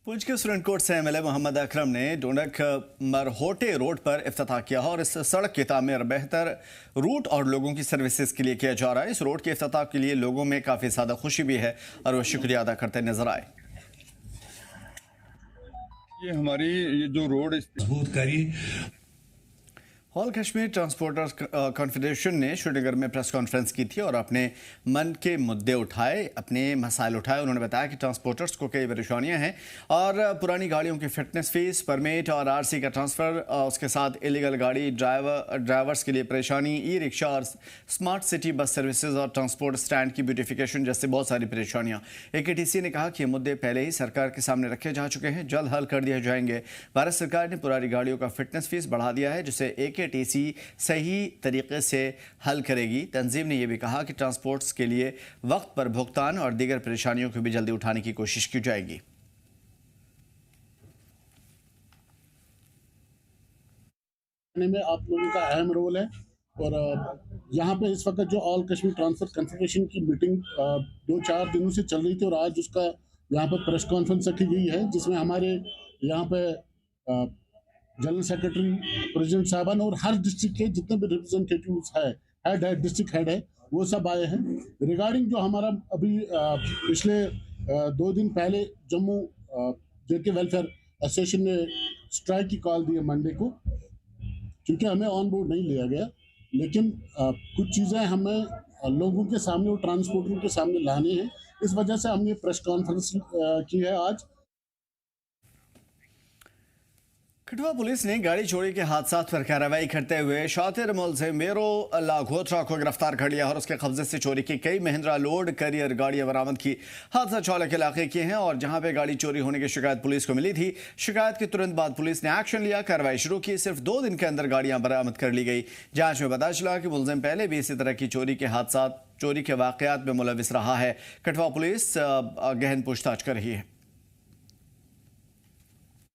पुंछ के सुरन कोट से एमएलए मोहम्मद अकरम ने डोंडक मरहोटे रोड पर इफ्तिताह किया और इस सड़क की तामीर बेहतर रूट और लोगों की सर्विसेज के लिए किया जा रहा है। इस रोड के इफ्तिताह के लिए लोगों में काफ़ी ज़्यादा खुशी भी है और वो शुक्रिया अदा करते नजर आए। ये हमारी ये जो रोड मजबूत करी। ऑल कश्मीर ट्रांसपोर्टर्स कॉन्फेडरेशन ने श्रीनगर में प्रेस कॉन्फ्रेंस की थी और अपने मन के मुद्दे उठाए, अपने मसाइल उठाए। उन्होंने बताया कि ट्रांसपोर्टर्स को कई परेशानियां हैं और पुरानी गाड़ियों की फिटनेस फीस, परमिट और आरसी का ट्रांसफ़र, उसके साथ इलीगल गाड़ी ड्राइवर्स के लिए परेशानी, ई रिक्शा और स्मार्ट सिटी बस सर्विसेज और ट्रांसपोर्ट स्टैंड की ब्यूटिफिकेशन जैसे बहुत सारी परेशानियाँ। AKTC ने कहा कि ये मुद्दे पहले ही सरकार के सामने रखे जा चुके हैं, जल्द हल कर दिए जाएंगे। भारत सरकार ने पुरानी गाड़ियों का फिटनेस फीस बढ़ा दिया है जिसे AKTC सही तरीके से हल करेगी। तंजीम ने यह भी कहा कि ट्रांसपोर्ट्स के लिए वक्त पर भुगतान और दीगर परेशानियों को भी जल्दी उठाने की कोशिश की जाएगी। में आप लोगों का अहम रोल है और यहाँ पे इस वक्त जो ऑल कश्मीर ट्रांसपोर्ट कॉन्फेडरेशन की मीटिंग 2-4 दिनों से चल रही थी और आज उसका यहाँ पर प्रेस कॉन्फ्रेंस रखी गई है, जिसमें हमारे यहाँ पे जनरल सेक्रेटरी, प्रेसिडेंट साहबान और हर डिस्ट्रिक्ट के जितने भी रिप्रेजेंटेटिव्स है डिस्ट्रिक्ट हेड है, वो सब आए हैं। रिगार्डिंग जो हमारा अभी पिछले 2 दिन पहले जम्मू जेके वेलफेयर एसोसिएशन ने स्ट्राइक की कॉल दी है मंडे को, क्योंकि हमें ऑन बोर्ड नहीं लिया गया, लेकिन कुछ चीज़ें हमें लोगों के सामने और ट्रांसपोर्टरों के सामने लानी है। इस वजह से हमने प्रेस कॉन्फ्रेंस की है आज। कठुआ पुलिस ने गाड़ी चोरी के हादसात पर कार्रवाई करते हुए शातिर मुलजिम मेरो लाघोत्रा को गिरफ्तार कर लिया और उसके कब्जे से चोरी की कई महिंद्रा लोड कैरियर गाड़ियां बरामद की। हादसा चौलक इलाके के हैं और जहां पे गाड़ी चोरी होने की शिकायत पुलिस को मिली थी। शिकायत के तुरंत बाद पुलिस ने एक्शन लिया, कार्रवाई शुरू की। सिर्फ 2 दिन के अंदर गाड़ियां बरामद कर ली गई। जांच में पता चला कि मुलजिम पहले भी इसी तरह की चोरी के वाकयात में मुलविस रहा है। कठुआ पुलिस गहन पूछताछ कर रही है।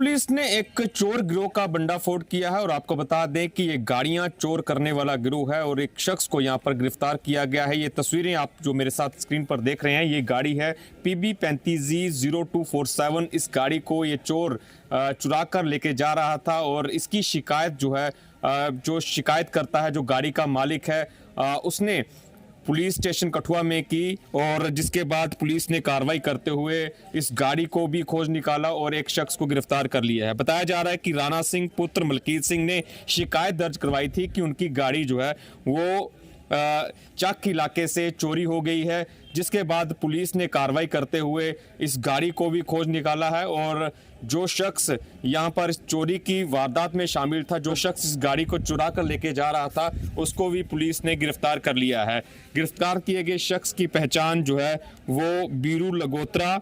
पुलिस ने एक चोर गिरोह का भंडाफोड़ किया है और आपको बता दें कि ये गाड़ियां चोर करने वाला गिरोह है और एक शख्स को यहां पर गिरफ्तार किया गया है। ये तस्वीरें आप जो मेरे साथ स्क्रीन पर देख रहे हैं, ये गाड़ी है PB35G0247। इस गाड़ी को ये चोर चुरा कर लेके जा रहा था और इसकी शिकायत जो है, जो शिकायत करता है, जो गाड़ी का मालिक है, उसने पुलिस स्टेशन कठुआ में की और जिसके बाद पुलिस ने कार्रवाई करते हुए इस गाड़ी को भी खोज निकाला और एक शख्स को गिरफ्तार कर लिया है। बताया जा रहा है कि राणा सिंह पुत्र मलकीत सिंह ने शिकायत दर्ज करवाई थी कि उनकी गाड़ी जो है वो चक इलाके से चोरी हो गई है, जिसके बाद पुलिस ने कार्रवाई करते हुए इस गाड़ी को भी खोज निकाला है और जो शख्स यहां पर चोरी की वारदात में शामिल था, जो शख्स इस गाड़ी को चुरा कर लेके जा रहा था, उसको भी पुलिस ने गिरफ्तार कर लिया है। गिरफ्तार किए गए शख्स की पहचान जो है वो बीरू लगोत्रा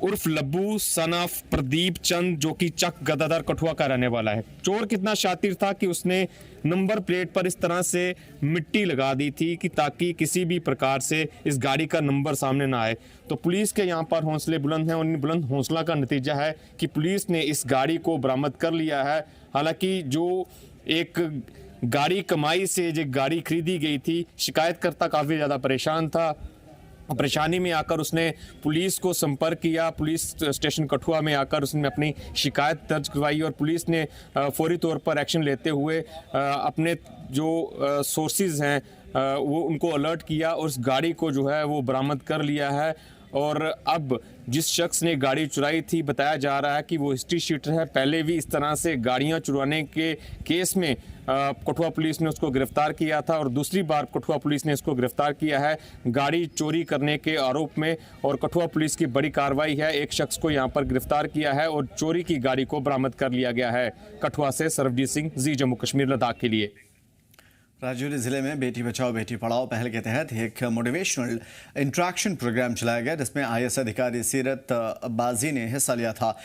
उर्फ लब्बू सन ऑफ प्रदीप चंद, जो कि चक गदादर कठुआ का रहने वाला है। चोर कितना शातिर था कि उसने नंबर प्लेट पर इस तरह से मिट्टी लगा दी थी कि ताकि किसी भी प्रकार से इस गाड़ी का नंबर सामने ना आए। तो पुलिस के यहाँ पर हौसले बुलंद हैं और इन बुलंद हौसला का नतीजा है कि पुलिस ने इस गाड़ी को बरामद कर लिया है। हालांकि जो एक गाड़ी कमाई से जो गाड़ी खरीदी गई थी, शिकायतकर्ता काफ़ी ज़्यादा परेशान था। परेशानी में आकर उसने पुलिस को संपर्क किया। पुलिस स्टेशन कठुआ में आकर उसने अपनी शिकायत दर्ज करवाई और पुलिस ने फौरी तौर पर एक्शन लेते हुए अपने जो सोर्सेज हैं वो उनको अलर्ट किया और उस गाड़ी को जो है वो बरामद कर लिया है। और अब जिस शख्स ने गाड़ी चुराई थी, बताया जा रहा है कि वो हिस्ट्री शीटर है, पहले भी इस तरह से गाड़ियां चुराने के केस में कठुआ पुलिस ने उसको गिरफ्तार किया था और दूसरी बार कठुआ पुलिस ने इसको गिरफ्तार किया है गाड़ी चोरी करने के आरोप में। और कठुआ पुलिस की बड़ी कार्रवाई है, एक शख्स को यहां पर गिरफ्तार किया है और चोरी की गाड़ी को बरामद कर लिया गया है। कठुआ से सरबजीत सिंह, जी जम्मू कश्मीर लद्दाख के लिए। राजौरी जिले में बेटी बचाओ बेटी पढ़ाओ पहल के तहत एक मोटिवेशनल इंट्रैक्शन प्रोग्राम चलाया गया, जिसमें IAS अधिकारी सीरत बाजी ने हिस्सा लिया था।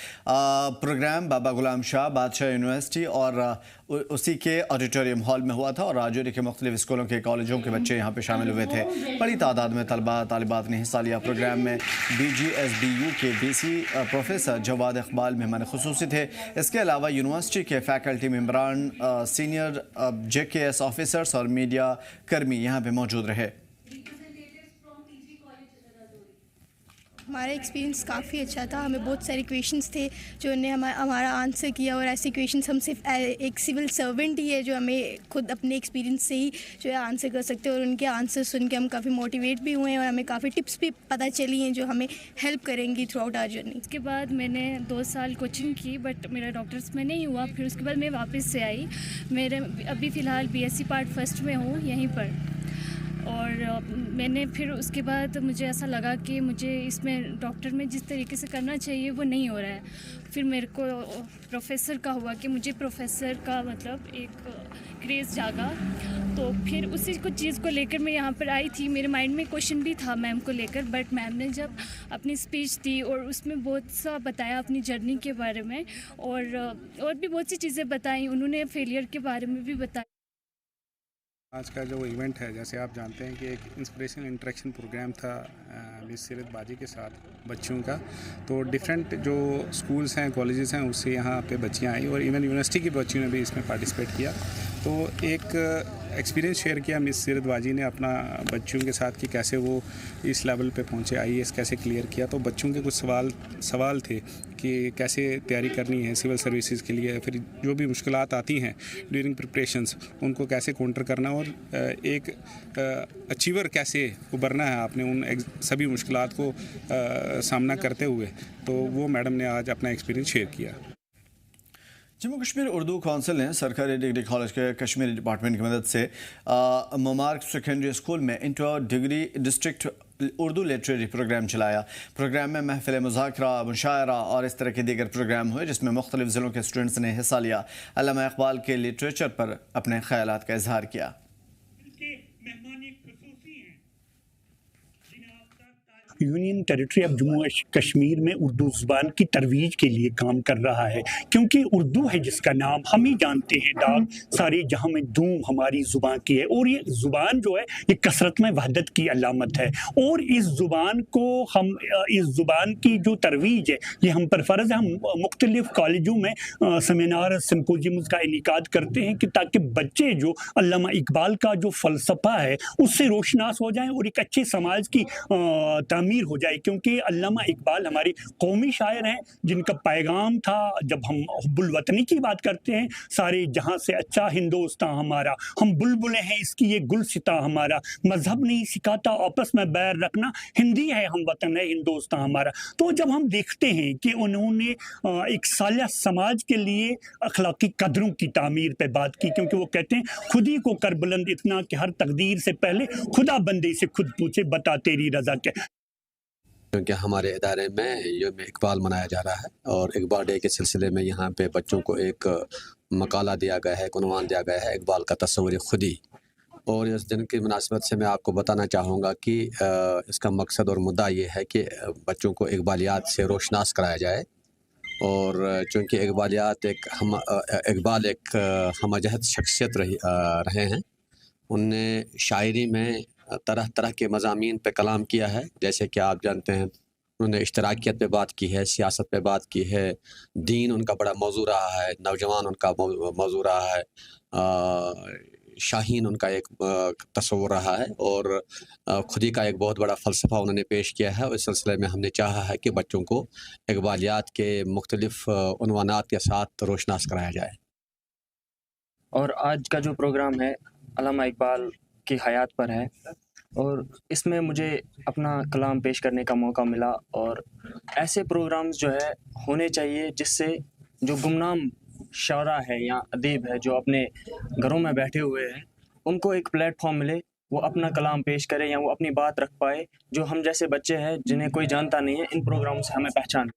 प्रोग्राम बाबा गुलाम शाह बादशाह यूनिवर्सिटी और उसी के ऑडिटोरियम हॉल में हुआ था और राजौरी के मुख्तलिफ स्कूलों के कॉलेजों के बच्चे यहाँ पे शामिल हुए थे। बड़ी तादाद में तलबा तालिबात ने हिस्सा लिया। प्रोग्राम में BGSBU के VC प्रोफेसर जवाद इकबाल मेहमान खुसूसी थे। इसके अलावा यूनिवर्सिटी के फैकल्टी मेम्बरान, सीनियर JKS ऑफिसर्स और मीडिया कर्मी यहाँ पे मौजूद रहे। हमारा एक्सपीरियंस काफ़ी अच्छा था। हमें बहुत सारे क्वेश्चंस थे जो उन्हें हमारा आंसर किया, और ऐसे क्वेश्चंस हम सिर्फ एक सिविल सर्वेंट ही है जो हमें खुद अपने एक्सपीरियंस से ही जो है आंसर कर सकते हैं। और उनके आंसर सुन के हम काफ़ी मोटिवेट भी हुए हैं और हमें काफ़ी टिप्स भी पता चली हैं जो हमें हेल्प करेंगी थ्रू आउट आवर जर्नी। उसके बाद मैंने 2 साल कोचिंग की, बट मेरा डॉक्टर्स में नहीं हुआ। फिर उसके बाद मैं वापस से आई। मेरे अभी फ़िलहाल BSc पार्ट फर्स्ट में हूँ यहीं पर। और मैंने फिर उसके बाद मुझे ऐसा लगा कि मुझे इसमें डॉक्टर में जिस तरीके से करना चाहिए वो नहीं हो रहा है। फिर मेरे को प्रोफेसर का हुआ कि मुझे प्रोफेसर का मतलब एक क्रेज़ जागा। तो फिर उसी कुछ चीज़ को लेकर मैं यहाँ पर आई थी। मेरे माइंड में क्वेश्चन भी था मैम को लेकर, बट मैम ने जब अपनी स्पीच दी और उसमें बहुत सा बताया अपनी जर्नी के बारे में, और भी बहुत सी चीज़ें बताई। उन्होंने फेलियर के बारे में भी बताया। आज का जो इवेंट है, जैसे आप जानते हैं कि एक इंस्पिरेशनल इंटरेक्शन प्रोग्राम था मिस सीरत बाजी के साथ बच्चों का। तो डिफरेंट जो स्कूल्स हैं, कॉलेजेस हैं, उससे यहाँ पे बच्चियाँ आई और इवन यूनिवर्सिटी की बच्चियों ने भी इसमें पार्टिसिपेट किया। तो एक एक्सपीरियंस शेयर किया मिस सीरत बाजी ने अपना बच्चों के साथ कि कैसे वो इस लेवल पे पहुँचे, IAS कैसे क्लियर किया। तो बच्चों के कुछ सवाल थे कि कैसे तैयारी करनी है सिविल सर्विसेज के लिए, फिर जो भी मुश्किलात आती हैं ड्यूरिंग प्रिपरेशंस उनको कैसे काउंटर करना, और एक अचीवर कैसे उभरना है आपने उन सभी मुश्किलात को सामना करते हुए। तो वो मैडम ने आज अपना एक्सपीरियंस शेयर किया। जम्मू कश्मीर उर्दू काउंसिल ने सरकारी डिग्री कॉलेज के कश्मीरी डिपार्टमेंट की मदद से मुबारक सेकेंडरी स्कूल में inter degree district Urdu literary programme चलाया। प्रोग्राम में महफिल मुज़ाकरा, मुशायरा और इस तरह के दीगर प्रोग्राम हुए जिसमें मुख्तलिफ ज़िलों के स्टूडेंट्स ने हिस्सा लिया। अल्लामा इकबाल के लिटरेचर पर अपने ख्यालात का इजहार किया। Union territory of Jammu Kashmir में उर्दू ज़ुबान की तरवीज के लिए काम कर रहा है, क्योंकि उर्दू है जिसका नाम हम ही जानते हैं, दाग सारे जहाँ में दूम हमारी ज़ुबान की है। और ये ज़ुबान जो है ये कसरत में वहदत की अलामत है। और इस ज़ुबान को हम इस ज़ुबान की जो तरवीज है ये हम पर फ़र्ज़ है। हम मुख्तलिफ़ कॉलेजों में सेमिनार सिम्पोजियम्स का इनेकाद करते हैं कि ताकि बच्चे जो अल्लामा इकबाल का जो फ़लसफ़ा है उससे रोशनास हो जाएँ और एक अच्छे समाज की तामीर हो जाए। क्योंकि अल्लामा इकबाल हमारे कौमी शायर हैं जिनका पैगाम था, जब हम हुब्बुल वतनी की बात करते हैं, सारे जहां से अच्छा हिंदुस्तान हमारा, हम बुलबुलें हैं इसकी ये गुलसिता हमारा, मजहब नहीं सिखाता आपस में बैर रखना, हिंदी है हम वतन है हिंदुस्तान हमारा। तो जब हम देखते हैं कि उन्होंने एक सालिया समाज के लिए अखलाकी कदरों की तामीर पे बात की, क्योंकि वो कहते हैं खुद ही को कर बुलंद इतना कि हर तकदीर से पहले खुदा बंदे से खुद पूछे बता तेरी रजा क्या। क्योंकि हमारे इदारे में यौम इकबाल मनाया जा रहा है और इकबाल डे के सिलसिले में यहाँ पे बच्चों को एक मकाला दिया गया है, उन्वान दिया गया है इकबाल का तस्वुर खुदी। और इस दिन की मुनासिबत से मैं आपको बताना चाहूँगा कि इसका मकसद और मुद्दा ये है कि बच्चों को इकबालियात से रोशनास कराया जाए। और चूँकि इकबाल एक हमजहत शख्सियत रहे हैं, उनने शायरी में तरह तरह के मज़ामीन पे कलाम किया है। जैसे कि आप जानते हैं उन्होंने इश्तराकियत पे बात की है, सियासत पे बात की है, दीन उनका बड़ा मौजू रहा है, नौजवान उनका मौजू रहा है, शाहीन उनका एक तस्वुर रहा है, और खुदी का एक बहुत बड़ा फ़लसफ़ा उन्होंने पेश किया है। और इस सिलसिले में हमने चाहा है कि बच्चों को इकबालियात के मुख्तलिफ़ उन्वानात के साथ रोशनास कराया जाए। और आज का जो प्रोग्राम है अल्लामा इकबाल की हयात पर है, और इसमें मुझे अपना कलाम पेश करने का मौका मिला। और ऐसे प्रोग्राम्स जो है होने चाहिए जिससे जो गुमनाम शायरा है या अदीब है जो अपने घरों में बैठे हुए हैं उनको एक प्लेटफॉर्म मिले, वो अपना कलाम पेश करें या वो अपनी बात रख पाए। जो हम जैसे बच्चे हैं जिन्हें कोई जानता नहीं है, इन प्रोग्राम से हमें पहचान।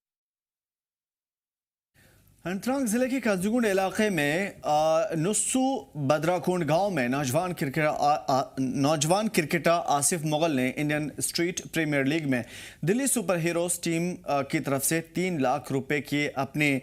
अनंतनाग ज़िले के काजूगुंड इलाके में नुस्सू बदराकुंड गांव में नौजवान क्रिकेटर आसिफ मुगल ने इंडियन स्ट्रीट प्रीमियर लीग में दिल्ली सुपर हीरोज़ टीम की तरफ से 3 लाख रुपए की अपनी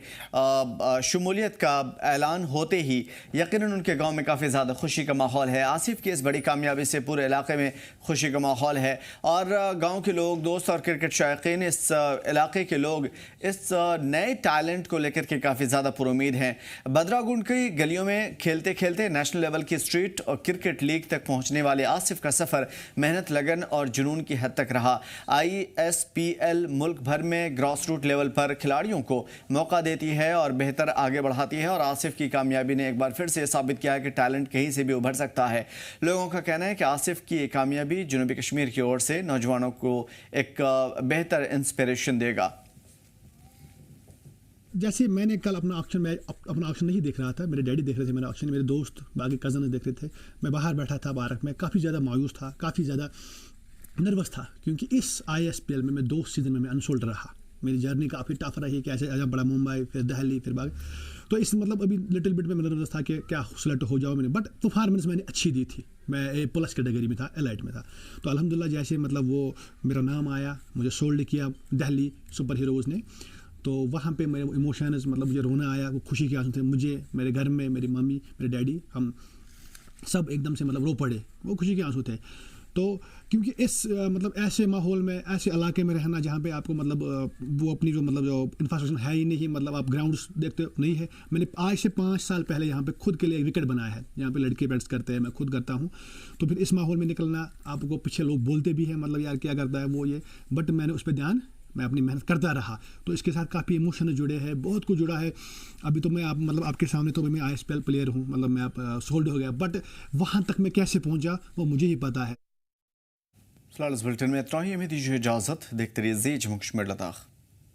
शमूलियत का ऐलान होते ही यकीनन उनके गांव में काफ़ी ज़्यादा खुशी का माहौल है। आसिफ की इस बड़ी कामयाबी से पूरे इलाके में खुशी का माहौल है और गाँव के लोग, दोस्त और क्रिकेट शायकीन, इस इलाके के लोग इस नए टैलेंट को लेकर के काफ़ी ज़्यादा पुरुमीद हैं। बदरागुंड की गलियों में खेलते खेलते नेशनल लेवल की स्ट्रीट और क्रिकेट लीग तक पहुंचने वाले आसिफ का सफ़र मेहनत, लगन और जुनून की हद तक रहा। ISPL मुल्क भर में ग्रास रूट लेवल पर खिलाड़ियों को मौका देती है और बेहतर आगे बढ़ाती है, और आसिफ की कामयाबी ने एक बार फिर से साबित किया है कि टैलेंट कहीं से भी उभर सकता है। लोगों का कहना है कि आसिफ की ये कामयाबी जनूबी कश्मीर की ओर से नौजवानों को एक बेहतर इंस्पिरेशन देगा। जैसे मैंने कल अपना ऑक्शन नहीं देख रहा था, मेरे डैडी देख रहे थे मेरा ऑक्शन, मेरे दोस्त बाकी कज़न देख रहे थे, मैं बाहर बैठा था पार्क में, काफ़ी ज़्यादा मायूस था, काफ़ी ज़्यादा नर्वस था, क्योंकि इस ISPL में मैं 2 सीज़न में मैं अनसोल्ड रहा। मेरी जर्नी काफ़ी टफ रही, कैसे आया बड़ा मुंबई, फिर दिल्ली, फिर बाग, तो इस मतलब अभी लिटिल बिट में मैं नर्वस था कि क्या सेलेक्ट हो जाओ मैंने, बट परफॉर्मेंस मैंने अच्छी दी थी। मैं A+ कैटेगरी में था, एलाइट में था, तो अल्हम्दुलिल्लाह जैसे मतलब वो मेरा नाम आया, मुझे सोल्ड किया दिल्ली सुपर हीरोज़ ने, तो वहाँ पे मेरे इमोशंस मतलब मुझे रोना आया, वो खुशी के आंसू थे मुझे, मेरे घर में मेरी मम्मी, मेरे डैडी, हम सब एकदम से मतलब रो पड़े, वो खुशी के आंसू थे। तो क्योंकि इस मतलब ऐसे माहौल में, ऐसे इलाके में रहना जहाँ पे आपको मतलब वो अपनी जो मतलब जो इंफ्रास्ट्रक्चर है ही नहीं, मतलब आप ग्राउंड्स देखते नहीं है। मैंने आज से 5 साल पहले यहाँ पे खुद के लिए एक विकेट बनाया है, यहाँ पे लड़के बैट्स करते हैं, मैं खुद करता हूँ। तो फिर इस माहौल में निकलना, आपको पीछे लोग बोलते भी हैं मतलब यार क्या करता है वो ये, बट मैंने उस पर ध्यान, मैं अपनी मेहनत करता रहा, तो इसके साथ काफ़ी इमोशन जुड़े हैं, बहुत कुछ जुड़ा है। अभी तो मैं आप मतलब आपके सामने तो मैं ISPL प्लेयर हूँ, मतलब मैं आप सोल्ड हो गया, बट वहाँ तक मैं कैसे पहुँचा वो मुझे ही पता है। फिलहाल इस बुलेटिन में इतना ही, हमें दीजिए इजाज़त। देखते रहिए ज़ी जम्मू कश्मीर लद्दाख।